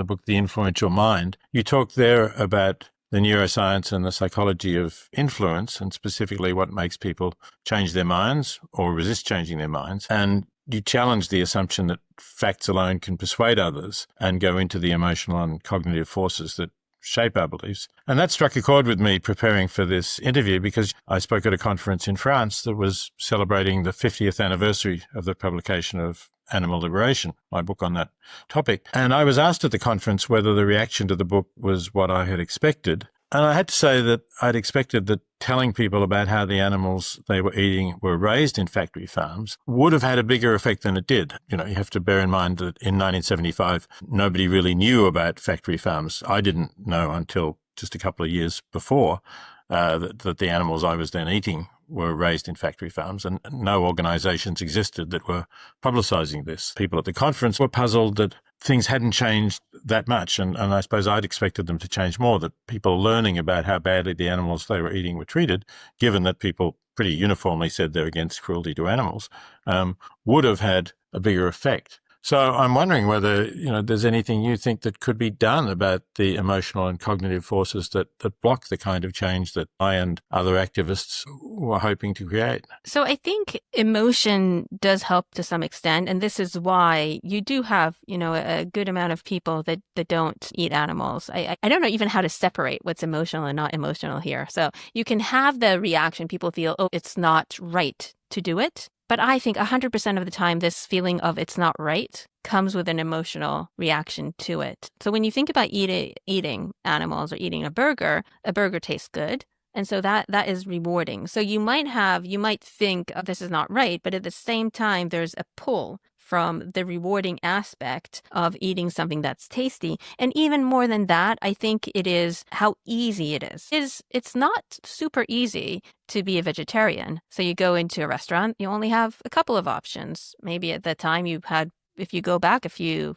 the book, The Influential Mind, you talk there about the neuroscience and the psychology of influence, and specifically what makes people change their minds or resist changing their minds. And you challenge the assumption that facts alone can persuade others and go into the emotional and cognitive forces that shape our beliefs. And that struck a chord with me preparing for this interview, because I spoke at a conference in France that was celebrating the 50th anniversary of the publication of Animal Liberation, my book on that topic. And I was asked at the conference whether the reaction to the book was what I had expected. And I had to say that I'd expected that telling people about how the animals they were eating were raised in factory farms would have had a bigger effect than it did. You know, you have to bear in mind that in 1975, nobody really knew about factory farms. I didn't know until just a couple of years before that the animals I was then eating were raised in factory farms, and no organizations existed that were publicizing this. People at the conference were puzzled that things hadn't changed that much, and I suppose I'd expected them to change more, that people learning about how badly the animals they were eating were treated, given that people pretty uniformly said they're against cruelty to animals, would have had a bigger effect. So I'm wondering whether, there's anything you think that could be done about the emotional and cognitive forces that block the kind of change that I and other activists were hoping to create. So I think emotion does help to some extent. And this is why you do have, a good amount of people that don't eat animals. I don't know even how to separate what's emotional and not emotional here. So you can have the reaction. People feel, it's not right to do it. But I think 100% of the time, this feeling of it's not right comes with an emotional reaction to it. So when you think about eating animals or eating a burger tastes good. And so that is rewarding. So you might think this is not right, but at the same time, there's a pull from the rewarding aspect of eating something that's tasty. And even more than that, I think it is how easy it is. It's not super easy to be a vegetarian. So you go into a restaurant, you only have a couple of options. Maybe at the time if you go back a few,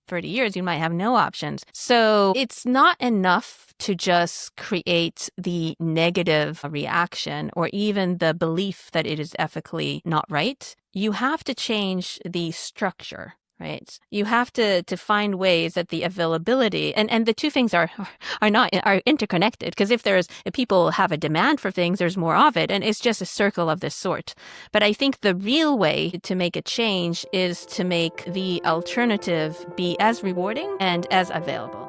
30 years, you might have no options. So it's not enough to just create the negative reaction or even the belief that it is ethically not right. You have to change the structure, right? You have to find ways that the availability and the two things are interconnected, because if people have a demand for things, there's more of it, and it's just a circle of this sort. But I think the real way to make a change is to make the alternative be as rewarding and as available.